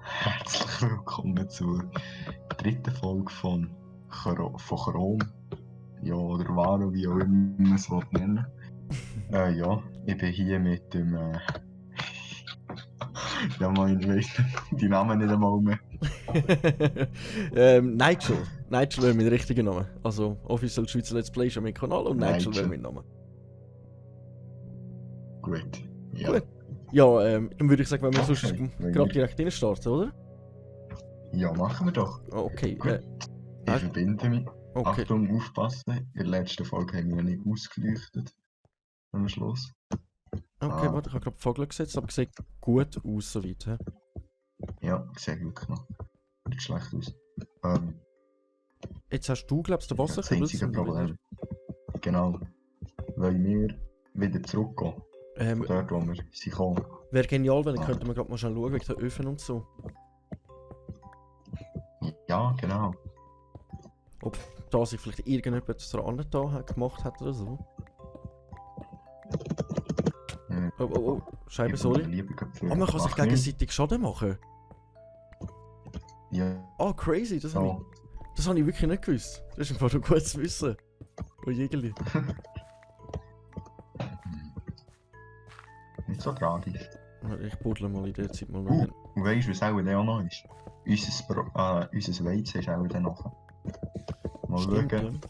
Herzlich willkommen zur dritten Folge von Chrom. Ja, oder Varo, wie auch immer man es nennen will. Ja, ich bin hier mit dem. Ja, mein, ich weiss die Namen nicht einmal mehr. Nigel. Nigel wäre mein richtiger Name. Also, Official Schweizer Let's Play ist mein Kanal und Nigel wäre mein Name. Gut. Ja. Gut. Ja, dann würde ich sagen, wenn wir Okay, sonst wenn gerade wir- direkt reinstarten, oder? Ja, machen wir doch. Okay. Gut. Ich verbinde mich. Okay. Achtung, aufpassen. In der letzten Folge haben wir nicht ausgeleuchtet. Am Schluss. Okay, warte, ich habe gerade die Vogel gesetzt, aber sieht gut aus soweit. He? Ja, sieht wirklich noch nicht schlecht aus. Jetzt hast du, glaubst du, den Das Wasserkübel einzige zum Problem. Genau. Weil wir wieder zurückgehen. Von dort, wo wir sind gekommen. Wäre genial, wenn könnten wir gerade mal schnell schauen, wegen der Öfen und so. Ja, genau. Ob da sich vielleicht irgendjemand dran da gemacht hat oder so. Oh, Scheibe, sorry. Aber man kann sich gegenseitig Schaden machen. Ja. Oh, crazy, das habe ich wirklich nicht gewusst. Das ist einfach nur gut zu wissen. Oh, Jägerli. Nicht so tragisch. Ich buddle mal in der Zeit mal Und weißt du, was auch noch ist? Unser Weizen ist auch dann noch. Mal Stimmt, schauen,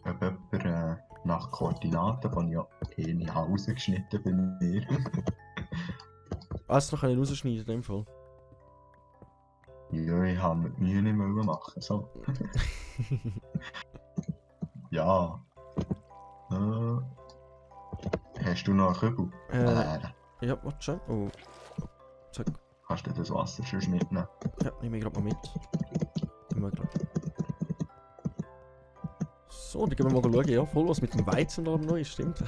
ob jemand nach Koordinaten, die ja eh nicht rausgeschnitten bei mir. Das noch einen rausschneiden in dem Fall. Ja, ich habe mir die Mühe nicht mehr machen. So. Ja. Hast du noch einen Kübel? Ja, warte schon. Oh. Zack. Kannst du das Wasser schon mitnehmen? Ja, nehme ich gerade mal mit. So, dann gehen wir mal schauen. Ja, voll was mit dem Weizen da neu ist, stimmt.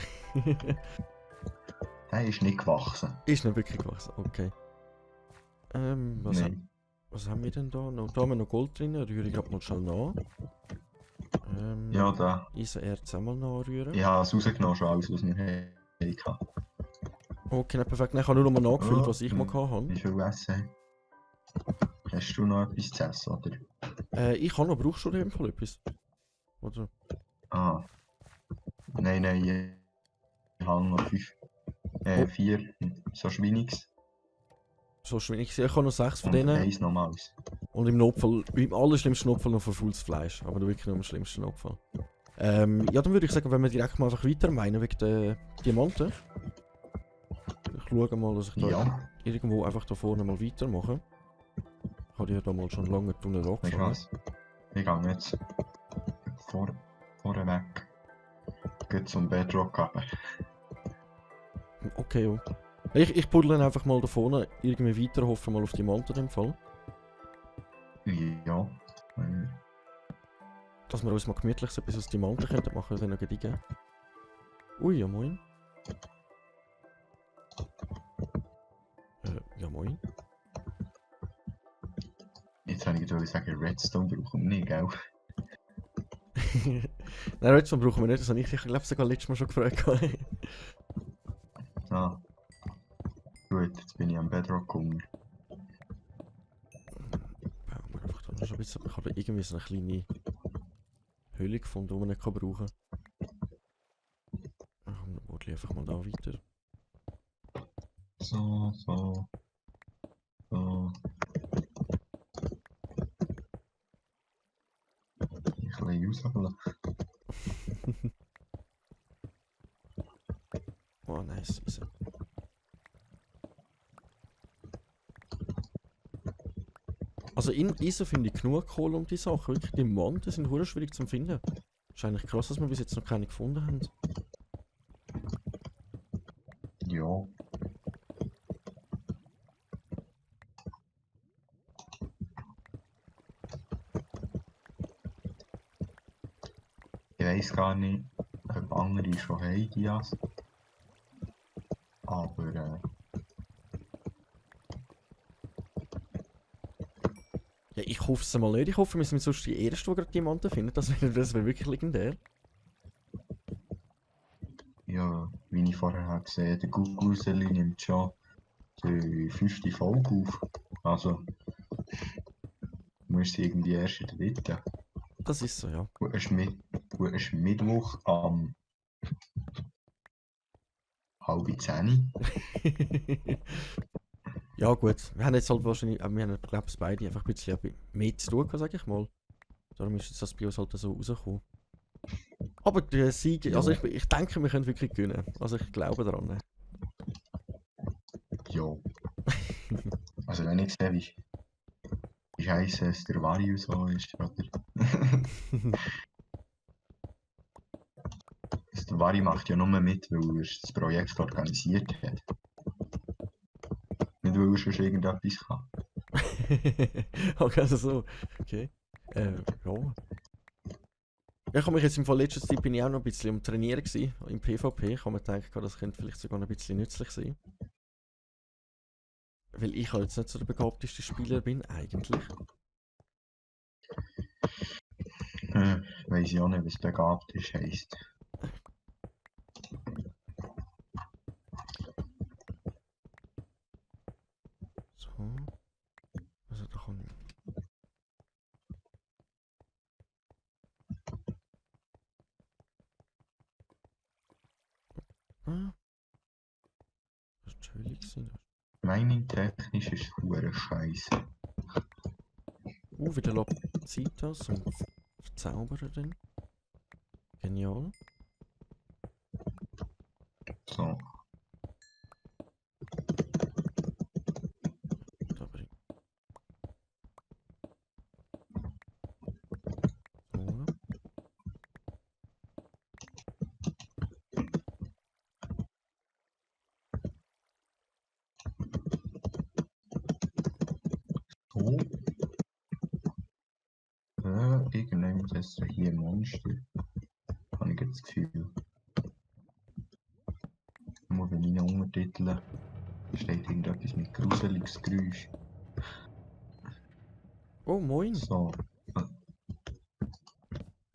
Der ist nicht gewachsen. Ist nicht wirklich gewachsen, okay. Was haben wir denn da noch? Da haben wir noch Gold drin, rühre ich gerade mal schnell nach. Ja, da. Eisenerz auch mal nachrühren. Ich habe es rausgenommen, schon alles, was wir hatten. Okay, nicht perfekt. Ich habe nur noch mal nachgefüllt, was ich mal hatte. Wie viel Essen? Hast du noch etwas zu essen, oder? Ich habe noch, brauchst du in dem Fall etwas? Oder? Nein, ich habe noch 4 so Schweinigs. So schwierig. Ich habe noch 6 von denen. Eins normales. Und im Notfall, im allerschlimmsten Notfall noch verfaultes Fleisch. Aber wirklich nur im schlimmsten Notfall. Ja, dann würde ich sagen, wenn wir direkt mal einfach weiter meinen wegen der Diamanten. Ich schaue mal, dass ich da irgendwo einfach da vorne mal weitermache. Ich habe ja da mal schon lange Tunnel angefangen. Ich gehe jetzt vorweg. Geht zum Bedrock runter. Okay, ja. Ich buddle einfach mal da vorne irgendwie weiter, hoffe mal auf Diamanten in dem Fall. Ja. Dass wir uns mal gemütlich so etwas aus Diamanten könnten machen, wenn wir gediegen. Ui, ja moin. Ja moin. Jetzt habe ich sagen, Redstone brauchen wir nicht, gell? Nein, Redstone brauchen wir nicht, das habe ich glaube sogar letztes Mal schon gefragt. Gut, jetzt bin ich am Bedrock gekommen. Bauen wir einfach da noch ein bisschen. Ich habe irgendwie so eine kleine Höhle gefunden, die man nicht brauchen kann. Dann buddle ich einfach mal da weiter. So. Ich will rausholen. Oh, nice, easy. Also in ISO finde ich genug Kohle um die Sachen. Wirklich, die Diamanten sind hure schwierig zu finden. Ist eigentlich krass, dass wir bis jetzt noch keine gefunden haben. Ja. Ich weiss gar nicht, ob andere schon haben, Dias. Aber Ja, ich Ich hoffe es mal nicht. Ich hoffe, wir sind sonst die Ersten, die gerade Diamanten finden. Das wäre wirklich legendär. Ja, wie ich vorher habe gesehen, der Guguseli nimmt schon die 5. Folge auf. Also, wir sind irgendwie erst in der 3. Das ist so, ja. Und es ist Mittwoch am 9:30. Ja gut, wir haben jetzt halt wahrscheinlich, wir haben glaube ich beide einfach ein bisschen mehr zu tun, sag ich mal. Darum ist jetzt das bei uns halt so rausgekommen. Aber der Sieg, Ja. also ich denke, wir können wirklich gewinnen. Also ich glaube daran. Ja. Also wenn ich sehe, wie scheiße es der Varius so ist, oder? Der Vari macht ja nur mit, weil er das Projekt organisiert hat. Nicht, weil er schon irgendetwas kann. Okay, also so. Okay. Ja. Ja, ich habe mich jetzt im Fall letzten Zeit bin ich auch noch ein bisschen am Trainieren gewesen, im PvP. Ich habe mir gedacht, das könnte vielleicht sogar noch ein bisschen nützlich sein. Weil ich halt jetzt nicht so der begabteste Spieler bin, eigentlich. Weiss ich auch nicht, was begabt ist, heisst. So. Also da kann ich. Ah. Das war die Höhle gewesen. Mining-technisch ist es hure scheiße. Wieder Lapzitas und Verzauberer dann. Genial. So. Da bring. So. So. Irgendjemand ist hier ein Monster. Habe ich jetzt das Gefühl. Nur wenn ich ihn untertitle, steht irgendetwas mit gruseliges Geräusch. Oh, moin. So.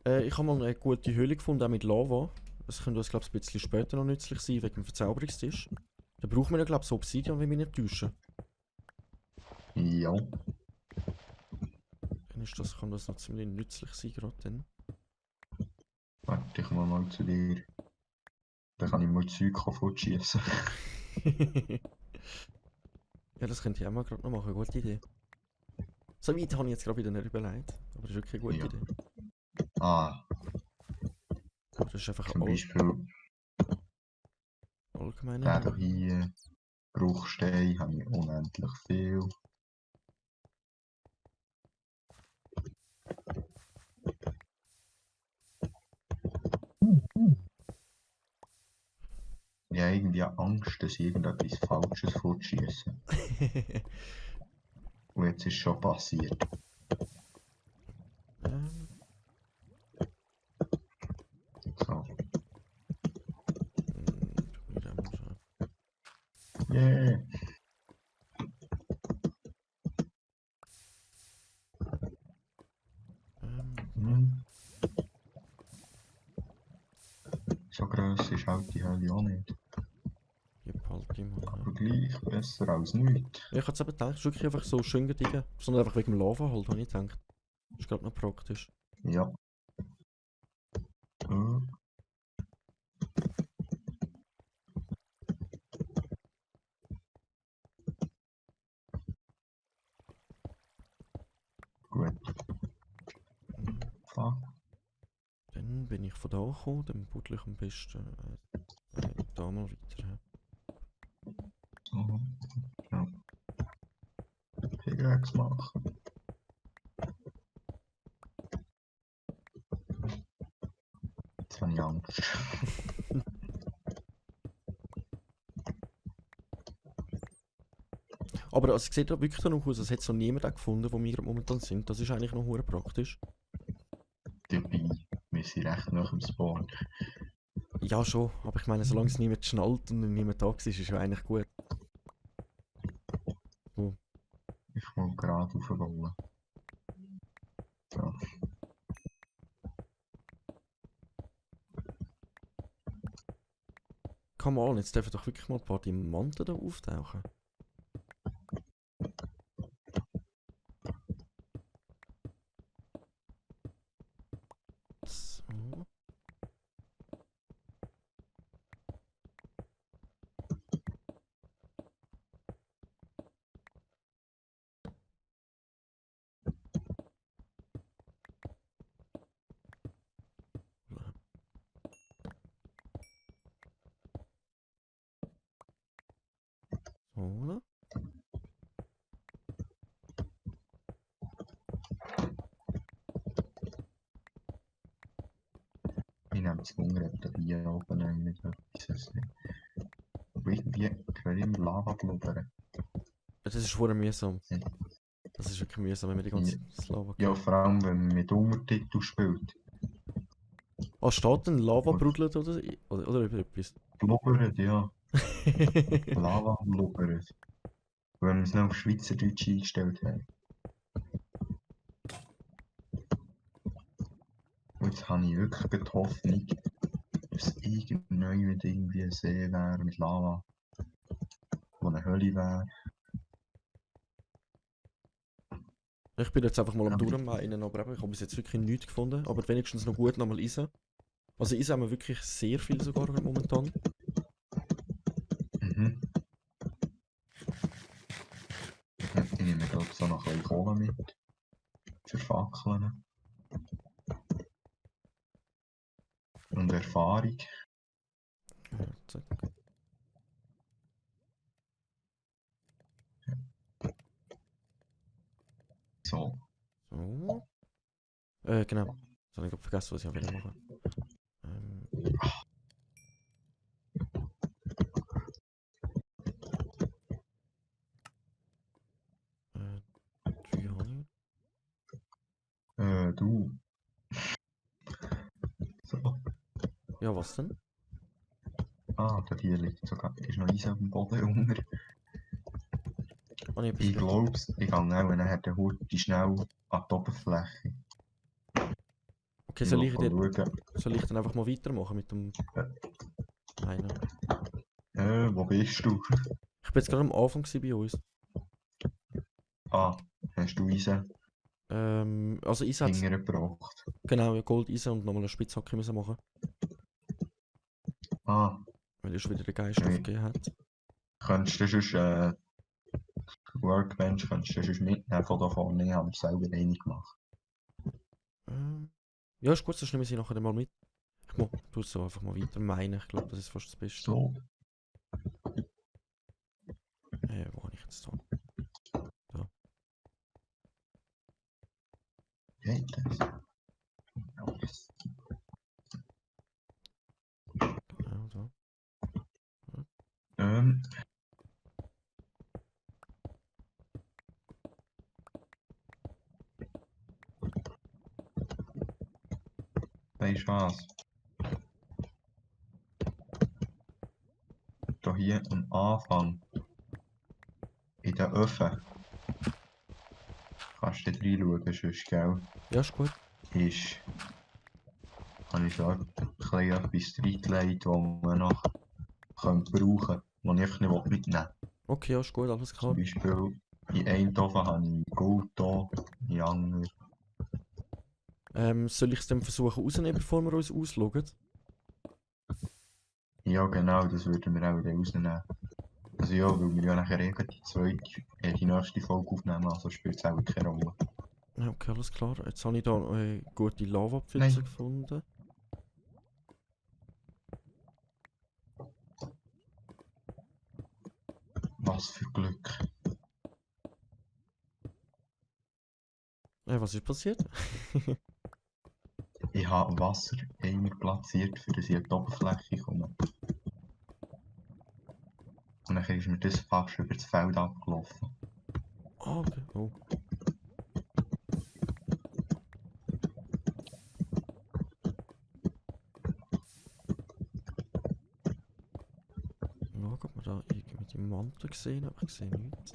Ich habe mal eine gute Höhle gefunden, auch mit Lava. Das könnte uns, glaube ich, ein bisschen später noch nützlich sein, wegen dem Verzauberungstisch. Da brauchen wir ja, glaube ich, so Obsidian, wenn wir nicht täuschen. Ja. Dann ist das, kann das noch ziemlich nützlich sein, gerade dann. Warte, ich komme mal zu dir. Dann kann ich mal Zeug fortschießen. Ja, das könnte ich auch mal gerade noch machen, gute Idee. So weit habe ich jetzt gerade wieder nicht überlegt, aber das ist wirklich eine gute Ja. Idee. Ah, Aber das ist einfach zum Beispiel allgemein. der hier, Bruchstein, habe ich unendlich viel. Ich habe irgendwie Angst, dass ich irgendetwas Falsches fortschieße. Und jetzt ist schon passiert. ähm, So. wieder mal schauen. Yeah. Hm. So gross ist halt die Hölle auch nicht. Die behalte ich mal. Ja. Aber gleich besser als nichts. Ja, ich hatte es eben gedacht, es ist wirklich einfach so schön Dinge. Sondern einfach wegen dem Lava halt, habe ich gedacht. Das ist gerade noch praktisch. Ja. Gut. Fuck. Dann bin ich von da gekommen, dann buddel ich am besten da mal weiter. So. Ja. Pickaxe machen. Jetzt habe ich Angst. Aber es sieht ja wirklich danach aus, als hätte so niemand auch gefunden, wo wir gerade momentan sind. Das ist eigentlich noch hure praktisch. Dabei, wir sind recht nach dem Spawn. Ja schon, aber ich meine, solange es niemand schnallt und niemand da ist, ist es ja eigentlich gut. Ich will gerade aufbauen. come on, jetzt dürfen doch wirklich mal ein paar Diamanten da auftauchen. So. So. Ich nehme das Hunger da hier oben eigentlich etwas. Aber irgendwie höre ich immer Lava blubbern. Das ist verdammt mühsam. Ja. Das ist wirklich mühsam, wenn wir die ganze Lava Ja, hören. vor allem wenn man mit Untertitel spielt. Ah, steht denn Lava brudelt oder über etwas? Blubbert, ja. Lava blubbert. Wenn wir es noch auf Schweizerdeutsch eingestellt haben. Und jetzt habe ich wirklich die Hoffnung, dass irgendwann wieder irgendwie ein See wäre mit Lava. Wo eine Hölle wäre. Ich bin jetzt einfach mal am Durchmeinen, aber eben, ich habe bis jetzt wirklich nichts gefunden. Aber wenigstens noch gut nochmal Eisen. Also Eisen haben wir wirklich sehr viel sogar momentan. Mhm. Ich nehme glaube ich so noch ein bisschen Kohle mit. Für Fackeln. Und Erfahrung. Ja, zack. So. So. Genau. Jetzt habe ich gerade vergessen, was ich wieder machen. Drei Honey. Du. So. Ja, was denn? Ah, da hier liegt sogar. Ist noch Eis auf dem Boden unter. Ah, nee, Ich glaube, ich kann auch, wenn er den Hut schnell an die Oberfläche. Okay, Ich soll will ich schauen. soll ich dann einfach mal weitermachen mit dem einen? Wo bist du? Ich bin jetzt gerade am Anfang gewesen bei uns. Ah, hast du Eis Also Eisen hat's, hingebracht? genau, ja, Gold, Eisen und nochmal eine Spitzhacke müssen machen. Ah, Weil es wieder den Geist aufgegeben hat. könntest du sonst Workbench könntest du sonst mitnehmen von da vorne? Ich habe es selber einig gemacht. Ja, ist gut, sonst nehme ich sie nachher mal mit. Ich tue so einfach mal weiter meinen. Ich glaube, das ist fast das Beste. So. Wo habe ich jetzt da? Geht das? Genau, da. Ähm. Weißt du was? Da hier am Anfang. In den Öfen. Kannst du da reinschauen, sonst, gell? Ja, ist gut. Ist. Habe ich schon etwas reingelegt, das man noch brauchen könnte, das ich einfach nicht mitnehmen will. Okay, ja, ist gut, alles klar. Zum Beispiel in einem Ofen habe ich Gold da, in anderen. Soll ich es dann versuchen rausnehmen, bevor wir uns ausloggen? Ja, genau, das würden wir auch dann rausnehmen. Also ja, weil wir ja nachher die nächste Folge aufnehmen, also spielt es auch keine Rolle. Ja, okay, alles klar. Jetzt habe ich da eine gute Lavapfütze Nein. gefunden. Was für Glück. Was ist passiert? Ich habe Wasser immer platziert, für dass ich an die Oberfläche komme. Und dann ist mir das fast über das Feld abgelaufen. Ah, okay. Oh. Schauen, ob wir da irgendwie die Mantel gesehen haben. Ich sehe nichts.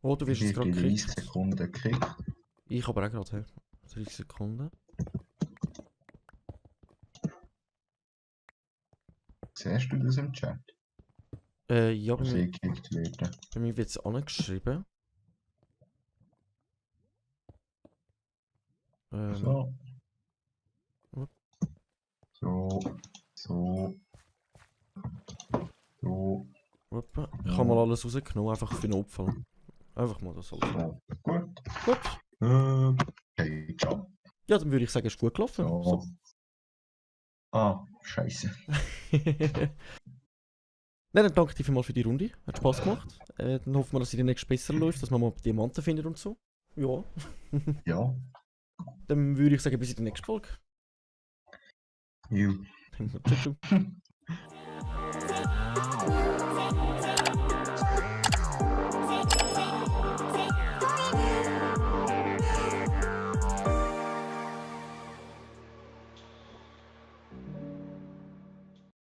Oh, du wirst jetzt Ich gerade bin 30 gekickt. Sekunden gekickt. Ich aber auch gerade. 30 Sekunden. Siehst du das im Chat? Ja, Dass ich gekickt werde? bei mir wird es angeschrieben. So. Upp. So. So. So. Uppa. Ich habe mal alles rausgenommen, einfach für Notfall. Einfach mal das alles. So. Gut. Gut. Okay, ciao. Ja, dann würde ich sagen, ist gut gelaufen. So. Ah, scheiße. Nein, dann danke dir vielmals für die Runde. Hat Spaß gemacht. Dann hoffen wir, dass sie die nächste besser läuft, dass man mal Diamanten findet und so. Ja. Ja. Dann würde ich sagen, bis in der nächsten Folge. You. Ciao, ciao.